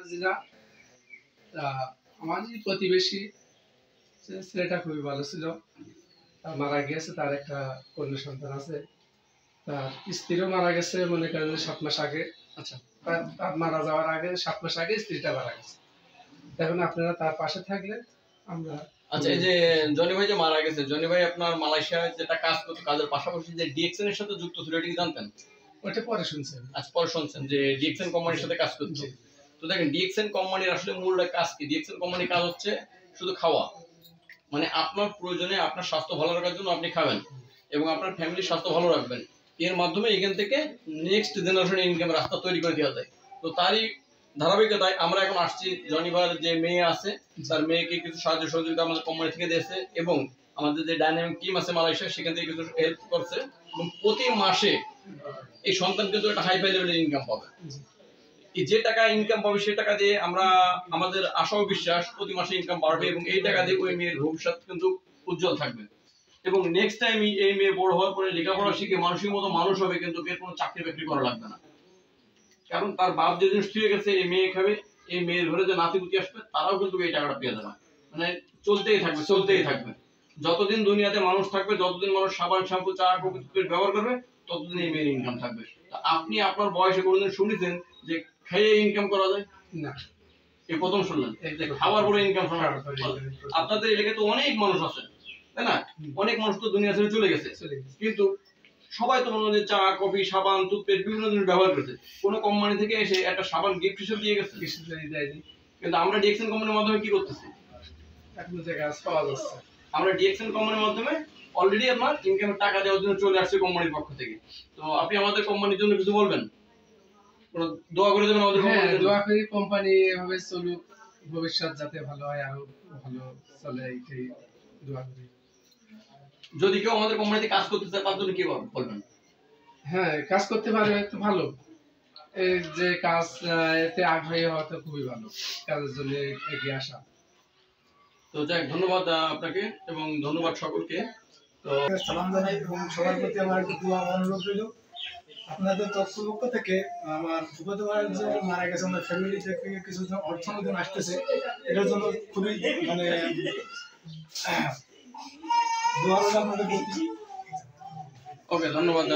জিনা আমার প্রতিবেশী ছেলেটা খুবই ভালো ছিল, মারা গিয়েছে। তার একটা কন্যা সন্তান আছে, তার স্ত্রীও মারা গেছে মনে করেন 7 মাস আগে। আচ্ছা, তার মারা যাওয়ার আগে 7 মাস আগে স্ত্রীটা মারা গেছে। এখন আপনারা তার পাশে থাকলে আমরা। আচ্ছা, এই যে জনি ভাই যে মারা গেছে, জনি ভাই আপনার মালয়েশিয়ায় যেটা কাজ করতো, কাজের পাশাপাশি যে ডিএক্সএন এর সাথে যুক্ত ছিল, এটা কি জানতেন? ওটা পরে শুনছেন? আচ্ছা, পরে শুনছেন যে ডিএক্সএন কোম্পানির সাথে কাজ করতো। তো দেখেন, ডিএক্সএন কোম্পানির আসলে মূল কাজ কি? ডিএক্সএন কোম্পানির কাজ হচ্ছে শুধু খাওয়া, মানে আপনার প্রয়োজনে আপনার স্বাস্থ্য ভালো রাখার জন্য আপনি খাবেন এবং আপনার ফ্যামিলির স্বাস্থ্য ভালো রাখবেন। এর মাধ্যমে এখান থেকে নেক্সট জেনারেশন ইনকাম রাস্তা তৈরি করে দেওয়া যায়। তো তারই ধারাবাহিকতায় আমরা এখন আসছি, জনিবার যে মেয়ে আছে তার মেয়েকে কিছু সাহায্য সহযোগিতা আমাদের কোম্পানি থেকে দিয়েছে এবং আমাদের যে ডাইনামিক টিম আছে মালয়েশিয়া, সেখান থেকে কিছু হেল্প করছে এবং প্রতি মাসে এই সন্তান কিন্তু একটা হাই ফাই লেভেলের ইনকাম পাবে। যে টাকা ইনকাম পাবে সে টাকা দিয়ে আমরা, আমাদের আশা ও বিশ্বাস, প্রতি মাসে ইনকাম বাড়বে এবং এই টাকা দিয়ে ওই মেয়ের ভবিষ্যৎ কিন্তু উজ্জ্বল থাকবে এবং নেক্সট টাইম এই মেয়ে বড় হওয়ার পরে লেখাপড়া শিখে মানুষের মতো মানুষ হবে, কিন্তু এর কোনো চাকরি বাকরি করা লাগবে না। কারণ তার বাপ যে জিনিস ছুঁয়ে গেছে এই মেয়ে খাবে, এই মেয়ের ঘরে যে নাতিপুতি আসবে তারাও কিন্তু এই টাকাটা পেয়ে যাবে। মানে চলতেই থাকবে, চলতেই থাকবে। যতদিন দুনিয়াতে মানুষ থাকবে, যতদিন মানুষ সাবান শ্যাম্পু চা কফি ব্যবহার করবে, ততদিন এই মেয়ের ইনকাম থাকবে। আপনি আপনার বয়সে কোনোদিন শুনেছেন যে খেয়ে ইনকাম করা যায়? না, এই প্রথম শুনলেন খাওয়ার পরে ইনকাম করা। আপনাদের এলাকায় তো অনেক মানুষ আছে, তাই না? অনেক মানুষ তো দুনিয়া ছেড়ে চলে গেছে, কিন্তু সবাই তো মনে চা কফি সাবান টুথপেস্ট বিভিন্ন জিনিস ব্যবহার করছে। কোন কোম্পানি থেকে এসে একটা সাবান গিফট হিসেবে দিয়ে গেছে? কিন্তু আমরা ডিএক্সএন কোম্পানির মাধ্যমে কি করতেছি? আমরা ডিএক্সএন কোম্পানির মাধ্যমে অলরেডি আপনার ইনকামের টাকা দেওয়ার জন্য চলে আসছে কোম্পানির পক্ষ থেকে। তো আপনি আমাদের কোম্পানির জন্য কিছু বলবেন? দোয়া করে দেবেন আমাদের কোম্পানির জন্য। দোয়া করি কোম্পানি এভাবে চলুক, ভবিষ্যৎ যাতে ভালো হয়, আরো ভালো চলে, এইটাই দোয়া করি। যদি কেউ আমাদের কোম্পানিতে কাজ করতে চায় তার জন্য কি বলবেন? হ্যাঁ, কাজ করতে পারলে তো ভালো। এই যে কাজ, এতে আগ্রহী হওয়া তো খুবই ভালো, কাজের জন্য এগিয়ে আসা। তো যাই, ধন্যবাদ আপনাকে এবং ধন্যবাদ সকলকে। তো সালাম জানাই এবং সবার প্রতি আমার দোয়া অনুরোধ রইল। আপনাদের পক্ষ থেকে আমার ফুফাতো ভাই যে মারা গেছে, আমার ফ্যামিলি থেকে কিছু অর্থ অনুদান আসতেছে, এটার জন্য খুবই মানে দোয়া রইল আপনাদের প্রতি। ওকে, ধন্যবাদ।